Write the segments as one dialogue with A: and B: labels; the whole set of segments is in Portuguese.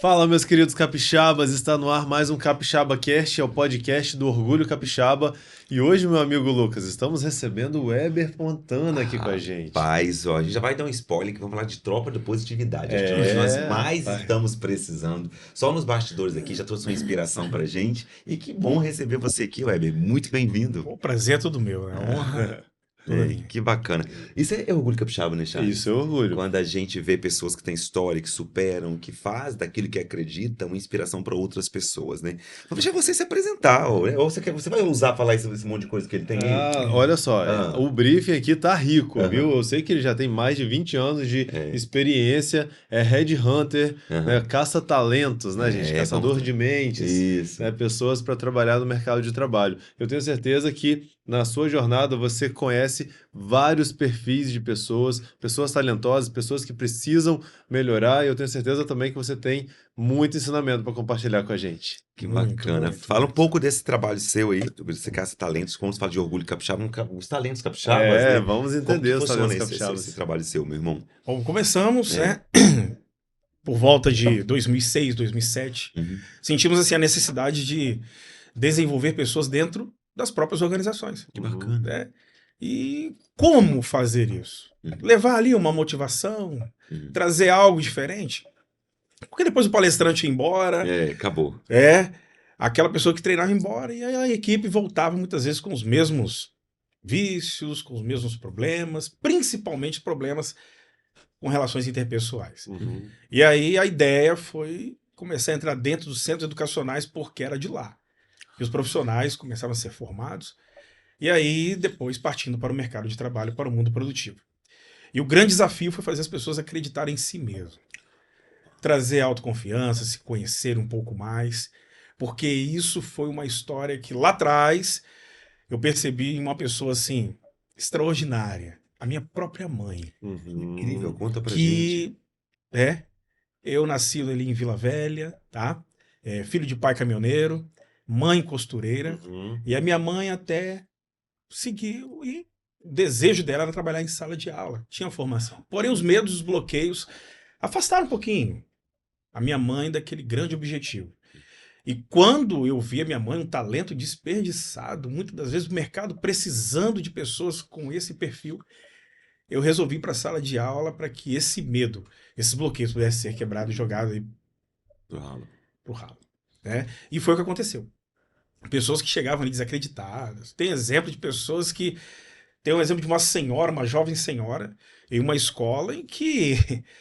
A: Fala, meus queridos capixabas, está no ar mais um Capixaba Cast, é o podcast do Orgulho Capixaba. E hoje, meu amigo Lucas, estamos recebendo o Weber Fontana aqui com a gente.
B: Rapaz, ó, a gente já vai dar um spoiler que vamos falar de tropa de positividade. Acho que nós mais
A: rapaz.
B: estamos precisando. Só nos bastidores aqui já trouxe uma inspiração pra gente. E que bom receber você aqui, Weber. Muito bem-vindo.
C: O prazer é todo meu, é uma honra toda minha.
B: Que bacana. Isso é orgulho capixaba, né, Charles?
A: Isso é orgulho.
B: Quando a gente vê pessoas que têm história, que superam, que faz daquilo que acreditam uma inspiração para outras pessoas, né? Vou deixar você se apresentar, ou você vai ousar falar esse monte de coisa que ele tem aí?
A: Olha só, o briefing aqui tá rico,
B: Aham.
A: viu? Eu sei que ele já tem mais de 20 anos de
B: É.
A: experiência, é headhunter,
B: Aham.
A: né? Caça-talentos, né, gente?
B: É,
A: Caçador
B: vamos-
A: de mentes.
B: Isso.
A: Né, pessoas para trabalhar no mercado de trabalho. Eu tenho certeza que na sua jornada você conhece vários perfis de pessoas, pessoas talentosas, pessoas que precisam melhorar, e eu tenho certeza também que você tem muito ensinamento para compartilhar com a gente.
B: Que
C: Muito,
B: bacana.
C: muito,
B: Fala um
C: muito.
B: pouco desse trabalho seu aí, você caça talentos, como se fala de orgulho capixaba, os talentos capixabas, né?
A: Vamos
B: Como
A: entender
B: que
A: os
B: funciona
A: talentos
B: esse
A: capixabas.
B: trabalho seu, meu irmão?
C: Bom, começamos,
B: É.
C: né, por volta de 2006, 2007.
B: Uhum.
C: Sentimos assim a necessidade de desenvolver pessoas dentro das próprias organizações,
B: Que bacana.
C: né? E como fazer isso?
B: Uhum.
C: Levar ali uma motivação,
B: Uhum.
C: trazer algo diferente. Porque depois o palestrante ia embora,
B: Acabou.
C: aquela pessoa que treinava ia embora e a equipe voltava muitas vezes com os mesmos vícios, com os mesmos problemas, principalmente problemas com relações interpessoais.
A: Uhum.
C: E aí a ideia foi começar a entrar dentro dos centros educacionais porque era de lá. E os profissionais começavam a ser formados e aí depois partindo para o mercado de trabalho, para o mundo produtivo. E o grande desafio foi fazer as pessoas acreditarem em si mesmas. Trazer autoconfiança, se conhecer um pouco mais, porque isso foi uma história que lá atrás eu percebi em uma pessoa assim extraordinária, a minha própria mãe,
A: Uhum.
B: Incrível, conta pra gente.
C: que eu nasci ali em Vila Velha, tá? Filho de pai caminhoneiro, mãe costureira,
A: Uhum.
C: e a minha mãe até seguiu e o desejo dela era trabalhar em sala de aula, tinha formação. Porém, os medos, os bloqueios afastaram um pouquinho a minha mãe daquele grande objetivo. E quando eu vi a minha mãe, um talento desperdiçado, muitas das vezes o mercado precisando de pessoas com esse perfil, eu resolvi ir para a sala de aula para que esse medo, esses bloqueios pudessem ser quebrados e jogados aí
B: Uau.
C: pro ralo, né? E foi o que aconteceu. Pessoas que chegavam ali desacreditadas. Tem exemplo de pessoas que... Tem um exemplo de uma senhora, uma jovem senhora, em uma escola em que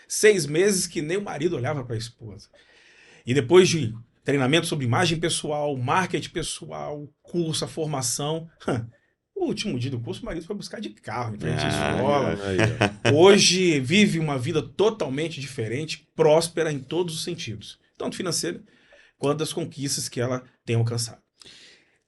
C: 6 meses que nem o marido olhava para a esposa. E depois de treinamento sobre imagem pessoal, marketing pessoal, curso, a formação, o último dia do curso o marido foi buscar de carro em frente à escola.
A: Aí, ó.
C: Hoje vive uma vida totalmente diferente, próspera em todos os sentidos, tanto financeira quanto das conquistas que ela tem alcançado.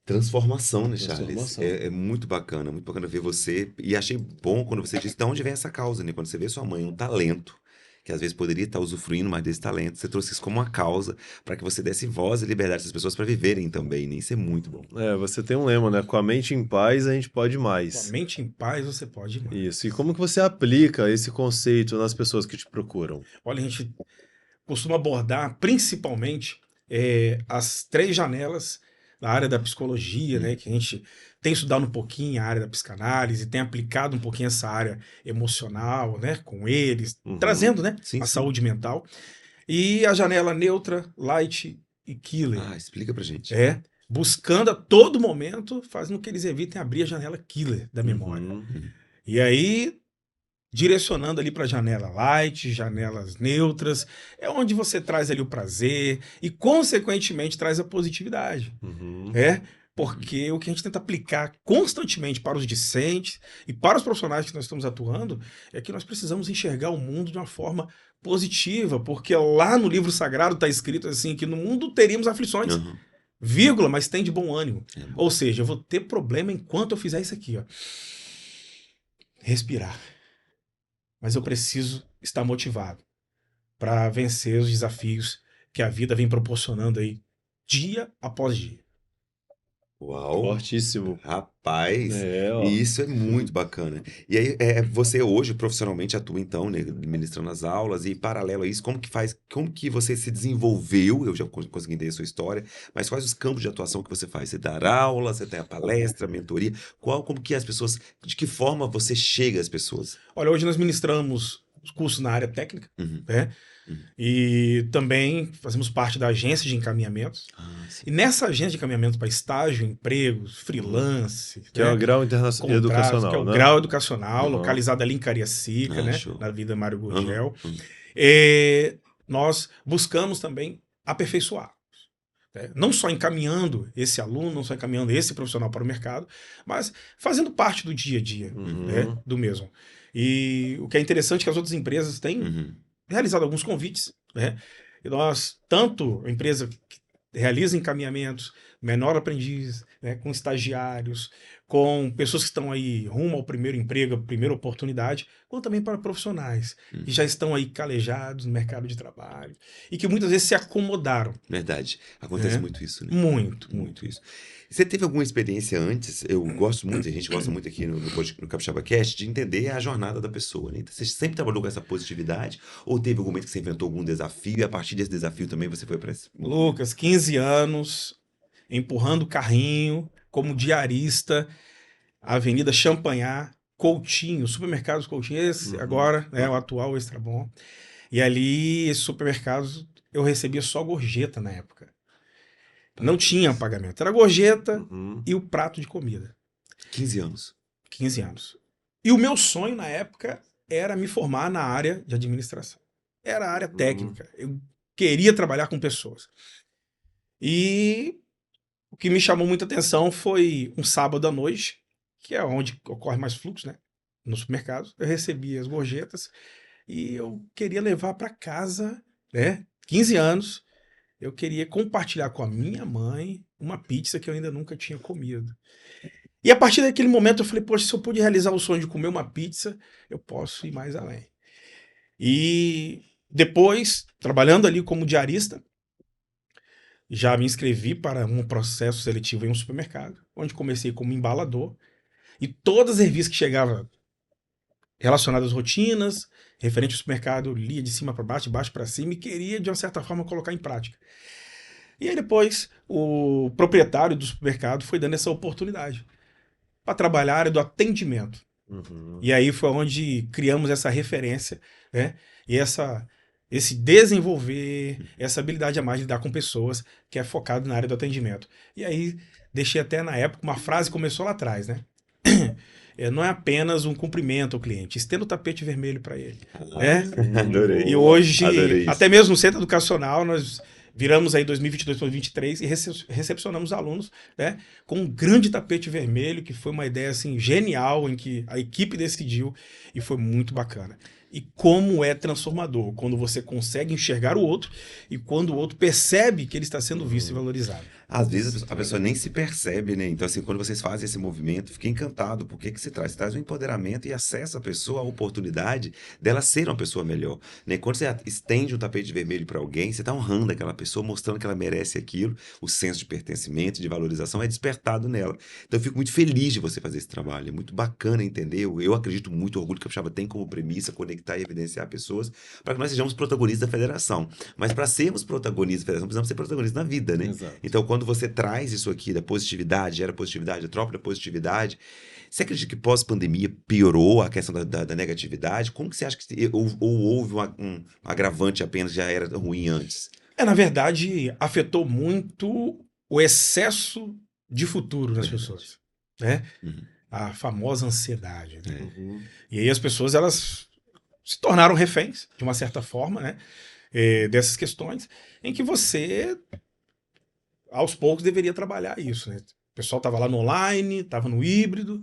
B: Transformação, né, Charles?
A: Transformação.
B: É muito bacana ver você. E achei bom quando você disse de onde vem essa causa, né? Quando você vê sua mãe, um talento, que às vezes poderia estar usufruindo mais desse talento, você trouxe isso como uma causa para que você desse voz e liberdade às pessoas para viverem também, né? Isso é muito bom.
A: Você tem um lema, né? Com a mente em paz, a gente pode
C: Com a
A: mais.
C: mente em paz você pode ir mais.
A: Isso. E como que você aplica esse conceito nas pessoas que te procuram?
C: Olha, a gente costuma abordar principalmente as 3 janelas da área da psicologia, né? Que a gente tem estudado um pouquinho a área da psicanálise, tem aplicado um pouquinho essa área emocional, né? Com eles,
A: Uhum.
C: trazendo, né?
B: Sim,
C: A
B: sim.
C: saúde mental. E a janela neutra, light e killer.
B: Explica pra gente.
C: Buscando a todo momento, fazendo com que eles evitem abrir a janela killer da memória.
A: Uhum.
C: E aí, direcionando ali para janela light, janelas neutras, é onde você traz ali o prazer e, consequentemente, traz a positividade.
A: Uhum.
C: Porque o que a gente tenta aplicar constantemente para os discentes e para os profissionais que nós estamos atuando é que nós precisamos enxergar o mundo de uma forma positiva, porque lá no livro sagrado está escrito assim que no mundo teríamos aflições,
B: Uhum.
C: vírgula, mas tem de bom ânimo.
B: É bom.
C: Ou seja, eu vou ter problema enquanto eu fizer isso aqui, ó. Respirar. Mas eu preciso estar motivado para vencer os desafios que a vida vem proporcionando aí dia após dia.
B: Uau!
A: Fortíssimo.
B: Rapaz,
A: Ó.
B: e isso é muito bacana. E aí, você hoje profissionalmente atua então, né, ministrando as aulas e paralelo a isso, como que você se desenvolveu? Eu já consegui entender a sua história, mas quais os campos de atuação que você faz? Você dá aula, você tem a palestra, a mentoria? Como que as pessoas, de que forma você chega às pessoas?
C: Olha, hoje nós ministramos os cursos na área técnica,
B: Uhum,
C: né?
B: uhum.
C: E também fazemos parte da agência de encaminhamentos.
B: Ah, sim.
C: E nessa agência de encaminhamento para estágio, empregos, freelance,
A: Que é
C: né?
A: o grau
C: Contratos, que é
A: educacional,
C: o
A: né?
C: grau educacional,
A: Uhum.
C: localizado ali em Cariacica,
B: Ah,
C: né?
B: show.
C: Na Vida Mário
B: Uhum,
C: Gurgel.
B: uhum.
C: Nós buscamos também aperfeiçoar. Né? Não só encaminhando esse aluno, não só encaminhando esse profissional para o mercado, mas fazendo parte do dia a dia, né?
A: Uhum.
C: Do mesmo. E o que é interessante é que as outras empresas têm
B: Uhum.
C: realizado alguns convites, né? E nós, tanto a empresa que realiza encaminhamentos, menor aprendiz, né, com estagiários, com pessoas que estão aí rumo ao primeiro emprego, a primeira oportunidade, quanto também para profissionais que já estão aí calejados no mercado de trabalho e que muitas vezes se acomodaram,
B: Verdade. Acontece
C: né?
B: muito isso, né?
C: Muito, muito.
B: Muito isso. Você teve alguma experiência antes? Eu gosto muito, a gente gosta muito aqui no Capixaba Cast de entender a jornada da pessoa, né? Então, você sempre trabalhou com essa positividade? Ou teve algum momento que você inventou algum desafio e a partir desse desafio também você foi para esse movimento?
C: Lucas, 15 anos, empurrando o carrinho como diarista, Avenida Champanhar, Coutinho, supermercados Coutinho, esse
A: Uhum.
C: agora, né, o atual Extra Bom. E ali, esses supermercados, eu recebia só gorjeta na época. Não tinha pagamento, era gorjeta
A: Uhum.
C: e o prato de comida.
B: 15 anos.
C: 15 anos. E o meu sonho na época era me formar na área de administração. Era a área técnica. Eu queria trabalhar com pessoas. E o que me chamou muita atenção foi um sábado à noite, que é onde ocorre mais fluxo, né? No supermercado. Eu recebi as gorjetas e eu queria levar para casa, né? 15 anos, eu queria compartilhar com a minha mãe uma pizza que eu ainda nunca tinha comido. E a partir daquele momento eu falei, poxa, se eu pude realizar o sonho de comer uma pizza, eu posso ir mais além. E depois, trabalhando ali como diarista, já me inscrevi para um processo seletivo em um supermercado, onde comecei como embalador. E todas as revistas que chegavam relacionadas às rotinas, referente ao supermercado, eu lia de cima para baixo, de baixo para cima e queria, de uma certa forma, colocar em prática. E aí depois, o proprietário do supermercado foi dando essa oportunidade para trabalhar a área do atendimento.
A: Uhum.
C: E aí foi onde criamos essa referência, né? E esse desenvolver, essa habilidade a mais de lidar com pessoas, que é focado na área do atendimento. E aí deixei até na época uma frase que começou lá atrás, né? Não é apenas um cumprimento ao cliente, estenda o tapete vermelho para ele. Né?
B: Adorei.
C: E hoje,
B: Adorei isso.
C: até mesmo no centro educacional, nós viramos aí 2022 para 2023 e recepcionamos alunos, né, com um grande tapete vermelho, que foi uma ideia assim genial em que a equipe decidiu e foi muito bacana. E como é transformador quando você consegue enxergar o outro e quando o outro percebe que ele está sendo visto e valorizado.
B: Às vezes a pessoa nem se percebe, né? Então, assim, quando vocês fazem esse movimento, fiquei encantado. Por que que se traz? Você traz um empoderamento e acessa a pessoa a oportunidade dela ser uma pessoa melhor, né? Quando você estende um tapete vermelho para alguém, você está honrando aquela pessoa, mostrando que ela merece aquilo, o senso de pertencimento, de valorização é despertado nela. Então, eu fico muito feliz de você fazer esse trabalho. É muito bacana entender. Eu acredito muito, o Orgulho Capixaba tem como premissa conectar e evidenciar pessoas para que nós sejamos protagonistas da federação. Mas para sermos protagonistas da federação, precisamos ser protagonistas na vida, né?
A: Exato.
B: Então, quando você traz isso aqui da positividade, gera positividade, a troca da positividade, você acredita que pós-pandemia piorou a questão da negatividade? Como que você acha que ou houve um agravante apenas, já era ruim antes?
C: Na verdade, afetou muito o excesso de futuro nas
B: Verdade.
C: pessoas, né?
B: Uhum.
C: A famosa ansiedade, né?
A: Uhum.
C: E aí as pessoas, elas se tornaram reféns, de uma certa forma, né? Dessas questões, em que você, aos poucos, deveria trabalhar isso, né? O pessoal estava lá no online, estava no híbrido,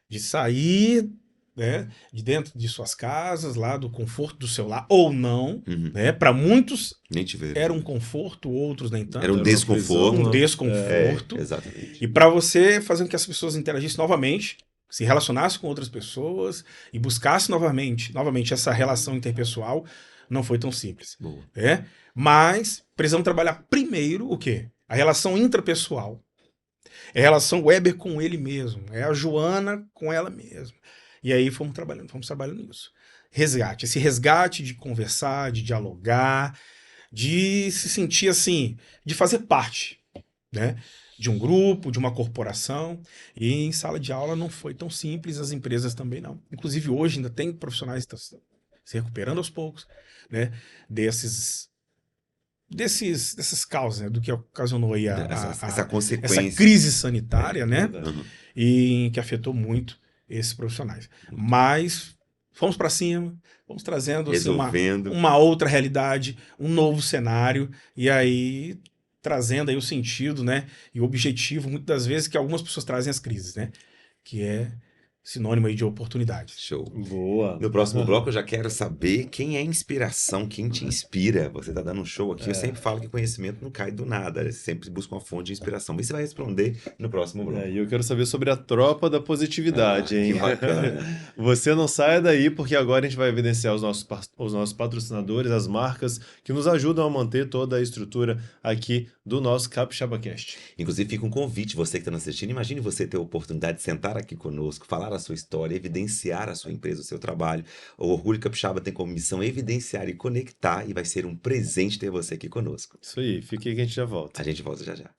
C: de sair, né, de dentro de suas casas, lá do conforto do seu lar, ou não,
B: Uhum.
C: né? Para muitos
B: Nem te ver.
C: era um conforto, outros nem tanto.
B: Era um
A: uma
B: desconforto.
A: prisão,
C: Um desconforto.
B: Exatamente.
C: E para você fazer com que as pessoas interagissem novamente, se relacionassem com outras pessoas e buscassem novamente essa relação interpessoal, não foi tão simples.
B: Boa.
C: Mas precisamos trabalhar primeiro o quê? A relação intrapessoal. É a relação Weber com ele mesmo. É a Joana com ela mesma. E aí fomos trabalhando nisso. Resgate. Esse resgate de conversar, de dialogar, de se sentir assim, de fazer parte, né? De um grupo, de uma corporação. E em sala de aula não foi tão simples, as empresas também não. Inclusive hoje ainda tem profissionais que estão se recuperando aos poucos, né? Dessas causas, né? Do que ocasionou aí
B: Essa
C: essa
B: consequência.
C: crise sanitária, né?
A: Verdade.
B: Uhum.
C: E que afetou muito esses profissionais. Mas fomos para cima, fomos trazendo assim,
B: Resolvendo.
C: uma outra realidade, um novo cenário, e aí trazendo aí o sentido, né? E o objetivo, muitas das vezes, que algumas pessoas trazem as crises, né? Que é sinônimo aí de oportunidades.
B: Show.
A: Boa.
B: No próximo bloco eu já quero saber quem é inspiração, quem te inspira. Você tá dando um show aqui, eu sempre falo que conhecimento não cai do nada, você sempre busca uma fonte de inspiração. Mas você vai responder no próximo bloco.
A: E eu quero saber sobre a tropa da positividade, hein?
B: Que bacana.
A: Você não saia daí, porque agora a gente vai evidenciar os nossos patrocinadores, as marcas que nos ajudam a manter toda a estrutura aqui do nosso CapixabaCast.
B: Inclusive, fica um convite, você que está nos assistindo, imagine você ter a oportunidade de sentar aqui conosco, falar a sua história, evidenciar a sua empresa, o seu trabalho. O Orgulho Capixaba tem como missão evidenciar e conectar, e vai ser um presente ter você aqui conosco.
A: Isso aí, fique aí que a gente já volta.
B: A gente volta já já.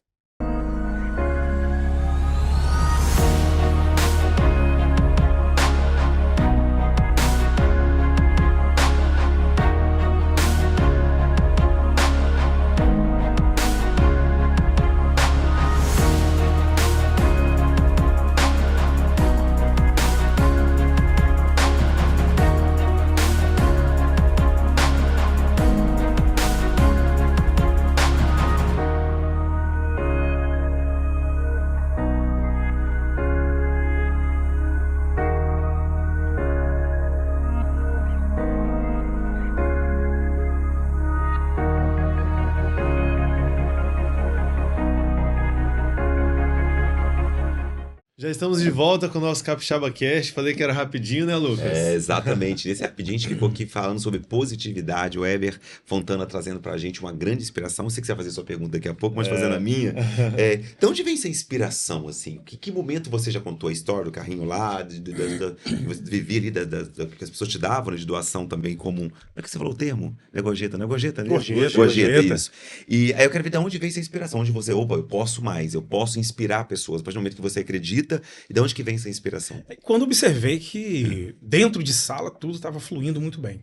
A: Já estamos de volta com o nosso CapixabaCast. Falei que era rapidinho, né, Lucas?
B: Exatamente. Nesse rapidinho a gente ficou aqui falando sobre positividade. O Weber Fontana trazendo pra gente uma grande inspiração. Eu sei que você vai fazer sua pergunta daqui a pouco, mas fazendo a minha. De onde vem essa inspiração, assim? Que momento você já contou a história do carrinho lá, que você vivia ali, que as pessoas te davam, né, de doação também comum. Como é que você falou o termo? É gorjeta, né? Gorjeta, né?
C: Gorjeta.
B: Isso. E aí eu quero ver de onde vem essa inspiração. Onde você, opa, eu posso mais, eu posso inspirar pessoas. A partir do momento que você acredita, e de onde que vem essa inspiração?
C: Quando observei que dentro de sala tudo estava fluindo muito bem.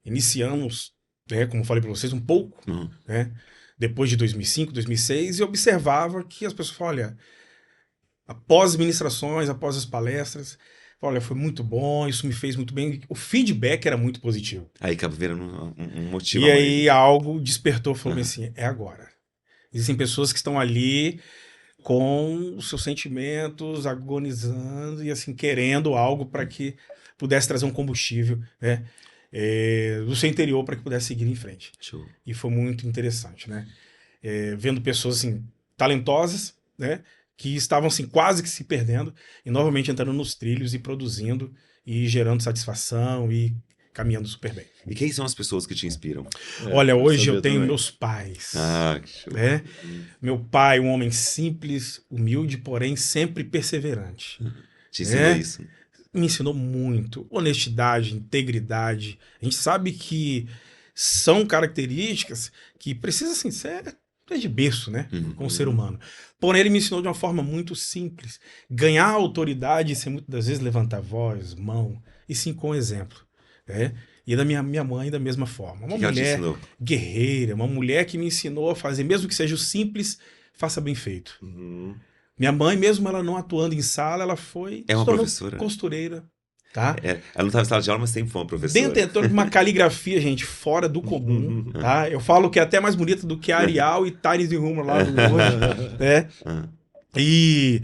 C: Iniciamos, né, como eu falei para vocês, um pouco, né, depois de 2005, 2006, e observava que as pessoas falavam, olha, após as ministrações, após as palestras, olha, foi muito bom, isso me fez muito bem. O feedback era muito positivo.
B: Aí acaba virando um motivo.
C: E aí algo despertou, falou assim, é agora. Existem pessoas que estão ali com os seus sentimentos agonizando e assim querendo algo para que pudesse trazer um combustível, né, do seu interior para que pudesse seguir em frente.
B: Show.
C: E foi muito interessante, né? Vendo pessoas assim talentosas, né, que estavam assim quase que se perdendo e novamente entrando nos trilhos e produzindo e gerando satisfação e caminhando super bem.
B: E quem são as pessoas que te inspiram?
C: Olha, hoje eu
A: sabia
C: tenho
A: também.
C: meus pais.
B: Que show.
C: Né? Meu pai, um homem simples, humilde, porém sempre perseverante.
B: Te ensinou isso?
C: Me ensinou muito. Honestidade, integridade. A gente sabe que são características que precisam assim, ser de berço, né? Com o ser humano. Porém, ele me ensinou de uma forma muito simples. Ganhar autoridade sem muitas das vezes levantar voz, mão, e sim com exemplo. Né? E da minha mãe da mesma forma. Uma
B: Que ela te
C: mulher
B: ensinou?
C: guerreira, uma mulher que me ensinou a fazer, mesmo que seja o simples, faça bem feito. Minha mãe, mesmo ela não atuando em sala, ela foi
B: É uma
C: se tornou
B: professora.
C: costureira. Tá?
B: Ela não estava em sala de aula, mas sempre foi uma professora.
C: Detentora de uma caligrafia, gente, fora do comum. Tá? Eu falo que é até mais bonita do que a Arial e Times New Roman lá do hoje. Né? E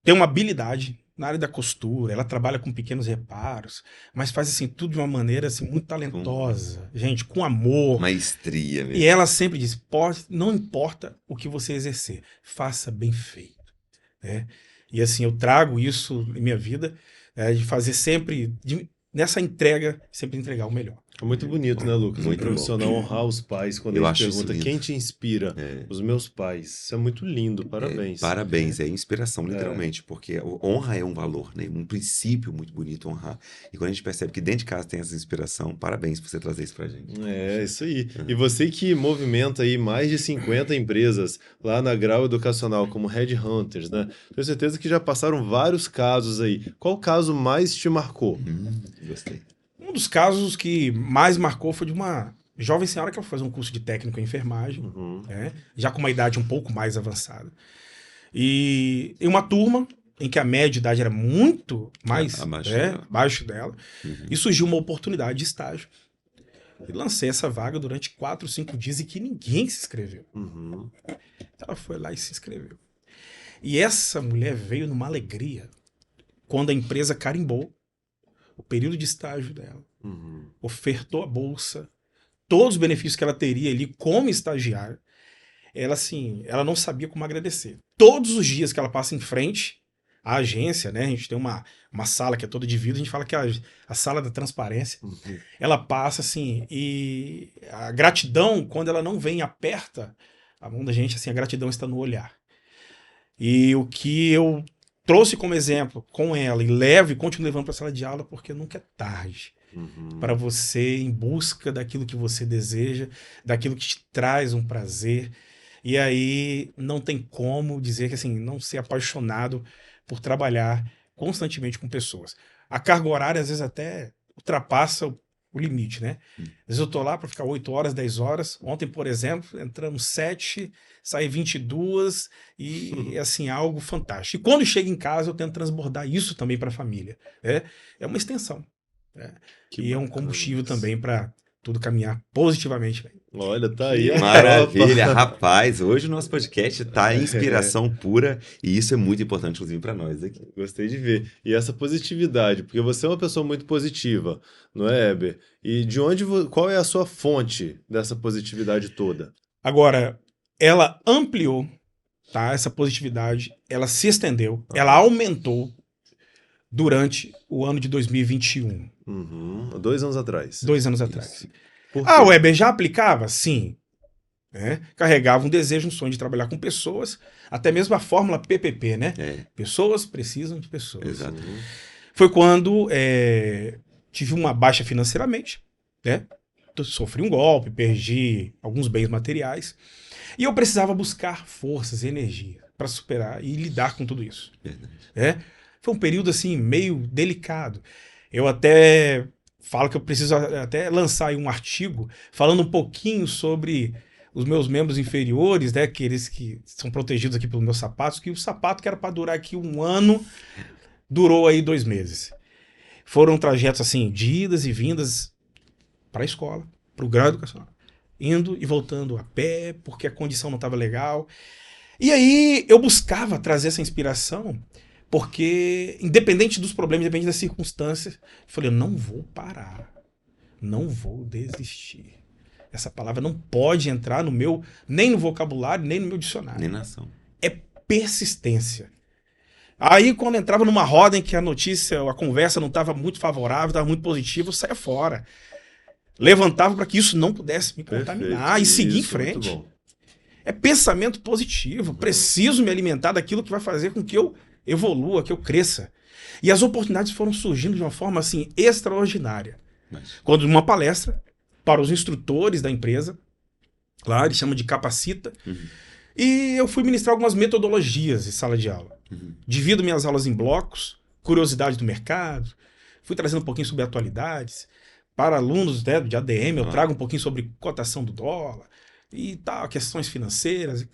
C: tem uma habilidade na área da costura, ela trabalha com pequenos reparos, mas faz assim tudo de uma maneira assim muito talentosa, gente, com amor.
B: Maestria mesmo.
C: E ela sempre diz, não importa o que você exercer, faça bem feito. Né? E assim, eu trago isso em minha vida, de fazer sempre, nessa entrega, sempre entregar o melhor.
A: É muito bonito, né, Lucas? Um
B: Muito bom.
A: profissional honrar os pais quando
B: Eu
A: a
B: acho
A: gente
B: isso
A: pergunta
B: lindo.
A: quem te inspira.
B: É.
A: Os meus pais. Isso é muito lindo, parabéns.
B: Parabéns, é inspiração, literalmente, porque honra é um valor, né? Um princípio muito bonito honrar. E quando a gente percebe que dentro de casa tem essa inspiração, parabéns por você trazer isso pra gente.
A: É, isso aí. E você que movimenta aí mais de 50 empresas lá na Grau Educacional como Headhunters, né? Tenho certeza que já passaram vários casos aí. Qual caso mais te marcou?
B: Gostei.
C: Um dos casos que mais marcou foi de uma jovem senhora que foi fazer um curso de técnico em enfermagem, né, já com uma idade um pouco mais avançada. E em uma turma em que a média de idade era muito mais abaixo dela, e surgiu uma oportunidade de estágio. E lancei essa vaga durante 4, 5 dias e que ninguém se inscreveu. Ela foi lá e se inscreveu. E essa mulher veio numa alegria quando a empresa carimbou o período de estágio dela, ofertou a bolsa, todos os benefícios que ela teria ali como estagiária. Ela, assim, ela não sabia como agradecer. Todos os dias que ela passa em frente à agência, né? A gente tem uma sala que é toda de vidro, a gente fala que é a sala da transparência. Ela passa, assim, e a gratidão, quando ela não vem e aperta a mão da gente, assim, a gratidão está no olhar. E o que eu trouxe como exemplo com ela e levo e continuo levando para a sala de aula, porque nunca é tarde para você ir em busca daquilo que você deseja, daquilo que te traz um prazer. E aí não tem como dizer que assim, não ser apaixonado por trabalhar constantemente com pessoas. A carga horária às vezes até ultrapassa o limite, né? Às vezes eu tô lá para ficar 8 horas, 10 horas. Ontem, por exemplo, entramos 7, saí 22 e assim, algo fantástico. E quando chego em casa, eu tento transbordar isso também para a família. É uma extensão. E é um combustível também para tudo caminhar positivamente.
A: Olha, tá aí a
B: Maravilha,
A: prova.
B: rapaz. Hoje o nosso podcast tá inspiração pura e isso é muito importante, inclusive, para nós aqui.
A: Gostei de ver. E essa positividade, porque você é uma pessoa muito positiva, não é, Heber? E de onde, qual é a sua fonte dessa positividade toda?
C: Agora, ela ampliou, tá? Essa positividade, ela se estendeu, ela aumentou durante o ano de 2021.
A: 2 anos atrás.
C: 2 anos atrás.
A: Por quê?
C: O Weber já aplicava? Sim. Carregava um desejo, um sonho de trabalhar com pessoas, até mesmo a fórmula PPP, né? Pessoas precisam de pessoas.
B: Exato.
C: Foi quando tive uma baixa financeiramente, né? Sofri um golpe, perdi alguns bens materiais, e eu precisava buscar forças e energia para superar e lidar com tudo isso. Foi um período assim meio delicado. Eu até falo que eu preciso até lançar aí um artigo falando um pouquinho sobre os meus membros inferiores, né, aqueles que são protegidos aqui pelos meus sapatos, que o sapato que era para durar aqui 1 ano, durou aí 2 meses. Foram trajetos assim, de idas e vindas para a escola, para o grau educacional, indo e voltando a pé, porque a condição não estava legal. E aí eu buscava trazer essa inspiração, porque independente dos problemas, independente das circunstâncias, eu falei, eu não vou parar, não vou desistir. Essa palavra não pode entrar no meu, nem no vocabulário, nem no meu dicionário.
B: Nem na ação.
C: É persistência. Aí, quando entrava numa roda em que a notícia, a conversa não estava muito favorável, estava muito positiva, eu saía fora. Levantava para que isso não pudesse me contaminar e seguir em frente.
A: Muito bom.
C: É pensamento positivo. Preciso me alimentar daquilo que vai fazer com que eu evolua, que eu cresça. E as oportunidades foram surgindo de uma forma assim extraordinária. Quando numa palestra para os instrutores da empresa, lá eles chamam de capacita, e eu fui ministrar algumas metodologias em sala de aula. Divido minhas aulas em blocos, curiosidade do mercado, fui trazendo um pouquinho sobre atualidades. Para alunos, né, de ADM, eu trago um pouquinho sobre cotação do dólar e tal, questões financeiras.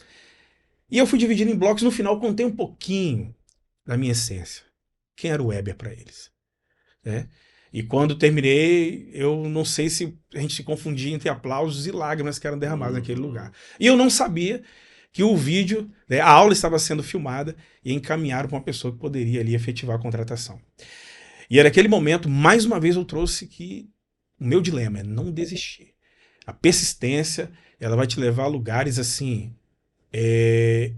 C: E eu fui dividindo em blocos, no final contei um pouquinho da minha essência. Quem era o Weber para eles? E quando terminei, eu não sei se a gente se confundia entre aplausos e lágrimas que eram derramadas naquele lugar. E eu não sabia que o vídeo, né, a aula estava sendo filmada e encaminharam para uma pessoa que poderia ali efetivar a contratação. E era aquele momento, mais uma vez eu trouxe que o meu dilema é não desistir. A persistência, ela vai te levar a lugares assim,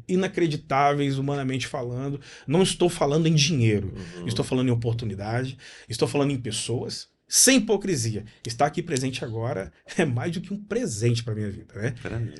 C: inacreditáveis, humanamente falando. Não estou falando em dinheiro, estou falando em oportunidade, estou falando em pessoas, sem hipocrisia. Estar aqui presente agora é mais do que um presente para minha vida, né?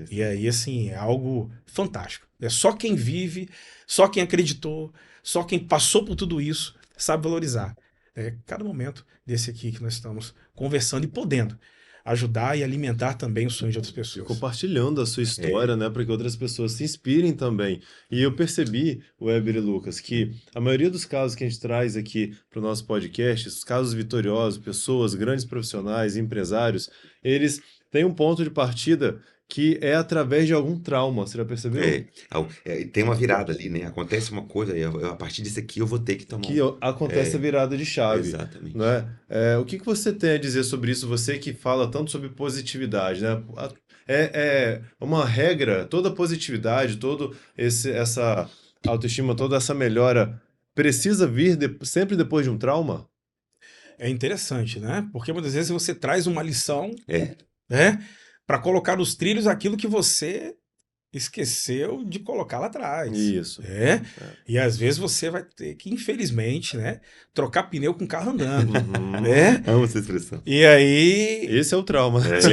C: E aí, assim, é algo fantástico. É só quem vive, só quem acreditou, só quem passou por tudo isso sabe valorizar. É cada momento desse aqui que nós estamos conversando e podendo ajudar e alimentar também os sonhos de outras pessoas.
A: Compartilhando a sua história, né, para que outras pessoas se inspirem também. E eu percebi, Weber e Lucas, que a maioria dos casos que a gente traz aqui para o nosso podcast, os casos vitoriosos, pessoas, grandes profissionais, empresários, eles têm um ponto de partida que é através de algum trauma, você já percebeu?
B: Tem uma virada ali, né? Acontece uma coisa, a partir disso aqui eu vou ter que tomar
A: Que acontece a virada de chave.
B: Exatamente.
A: Né? O que você tem a dizer sobre isso? Você que fala tanto sobre positividade, né? É uma regra, toda positividade, essa autoestima, toda essa melhora precisa vir sempre depois de um trauma?
C: É interessante, né? Porque muitas vezes você traz uma lição,
B: É.
C: né? Para colocar nos trilhos aquilo que você esqueceu de colocar lá atrás.
A: Isso.
C: E às vezes você vai ter que, infelizmente, né, trocar pneu com o carro andando.
A: Uhum.
C: Né?
B: Amo essa expressão.
C: E aí.
A: Esse é o trauma.
C: Sim!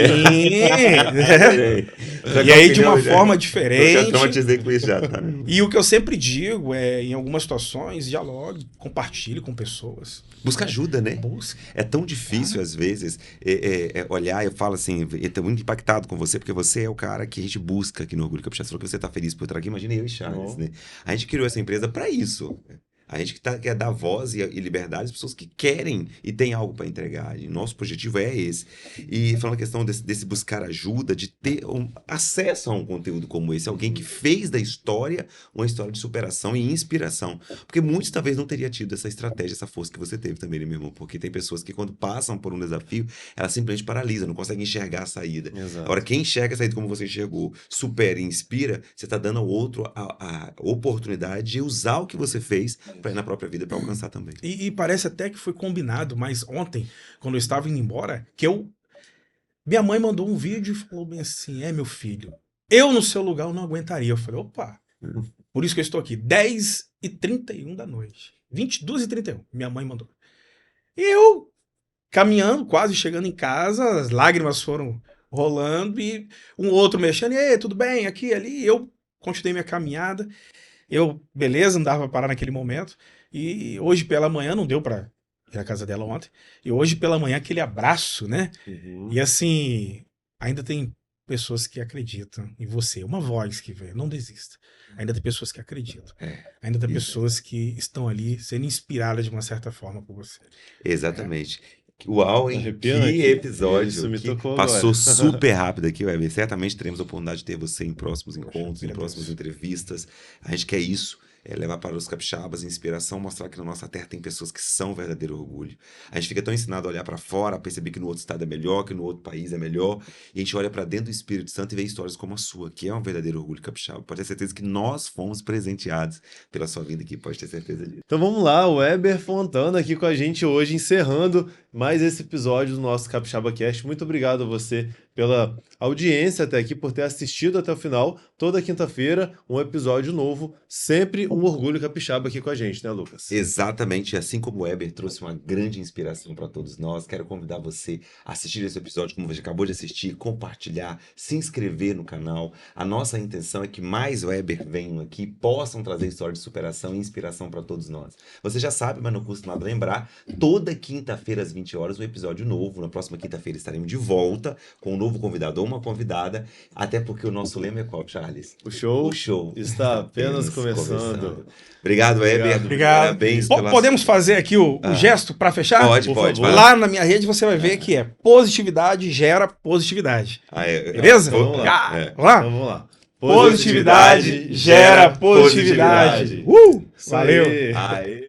C: E aí, de uma forma
B: Eu já
C: diferente.
B: traumatizei com isso já, tá?
C: E o que eu sempre digo é, em algumas situações, dialogue, compartilhe com pessoas.
B: Busca ajuda, né?
C: Busca.
B: É tão difícil, às vezes, olhar, eu falo assim, eu tô muito impactado com você, porque você é o cara que a gente busca aqui no Orgulho Capixaba. Você falou que você tá feliz por estar aqui, imagina eu e Charles, né? A gente criou essa empresa para isso. A gente quer dar voz e liberdade às pessoas que querem e têm algo para entregar. E nosso objetivo é esse. E falando a questão desse buscar ajuda, de ter acesso a um conteúdo como esse, alguém que fez da história uma história de superação e inspiração. Porque muitos talvez não teriam tido essa estratégia, essa força que você teve também, né, meu irmão? Porque tem pessoas que quando passam por um desafio, elas simplesmente paralisam, não conseguem enxergar a saída.
A: Exato.
B: Agora, quem enxerga a saída como você enxergou, supera e inspira, você está dando ao outro a oportunidade de usar o que você fez para ir na própria vida para alcançar também.
C: E parece até que foi combinado, mas ontem, quando eu estava indo embora, minha mãe mandou um vídeo e falou bem assim, meu filho, eu no seu lugar eu não aguentaria. Eu falei, opa, por isso que eu estou aqui, 10h31 da noite, 22h31, minha mãe mandou. E eu, caminhando, quase chegando em casa, as lágrimas foram rolando e um outro mexendo, e aí, tudo bem, aqui, ali, eu continuei minha caminhada. Beleza, não dava pra parar naquele momento. E hoje pela manhã, não deu pra ir à casa dela ontem. E hoje pela manhã, aquele abraço, né?
A: Uhum.
C: E assim, ainda tem pessoas que acreditam em você. Uma voz que vem, não desista. Ainda tem pessoas que acreditam. Ainda tem pessoas que estão ali sendo inspiradas de uma certa forma por você.
B: Exatamente. Uau, hein?
A: Arrepiando
B: Que
A: aqui.
B: episódio.
A: Isso me tocou
B: Passou
A: agora.
B: super rápido aqui, Weber. Certamente teremos a oportunidade de ter você em próximos encontros, em
C: Poxa,
B: próximas entrevistas. A gente quer isso. Levar para os capixabas inspiração, mostrar que na nossa terra tem pessoas que são um verdadeiro orgulho. A gente fica tão ensinado a olhar para fora, a perceber que no outro estado é melhor, que no outro país é melhor, e a gente olha para dentro do Espírito Santo e vê histórias como a sua, que é um verdadeiro orgulho capixaba. Pode ter certeza que nós fomos presenteados pela sua vida aqui, pode ter certeza disso.
A: Então vamos lá, o Weber Fontana aqui com a gente hoje, encerrando mais esse episódio do nosso Capixaba Cast. Muito obrigado a você pela audiência até aqui, por ter assistido até o final. Toda quinta-feira, um episódio novo, sempre um orgulho capixaba aqui com a gente, né, Lucas?
B: Exatamente, assim como o Weber trouxe uma grande inspiração para todos nós, quero convidar você a assistir esse episódio como você acabou de assistir, compartilhar, se inscrever no canal. A nossa intenção é que mais Weber venham aqui, possam trazer história de superação e inspiração para todos nós. Você já sabe, mas não custa nada lembrar, toda quinta-feira às 20 horas um episódio novo. Na próxima quinta-feira estaremos de volta com um novo convidado ou uma convidada, até porque o nosso lema é qual, Charles?
A: O show está apenas começando.
B: Obrigado, Weber.
C: Obrigado.
B: Parabéns
C: Podemos fazer aqui o gesto para fechar?
B: Pode.
C: Lá na minha rede você vai ver que é positividade gera positividade. Beleza?
A: Vamos lá.
C: Vamos
A: Vamos lá.
C: Positividade gera positividade. Valeu!
A: Aê.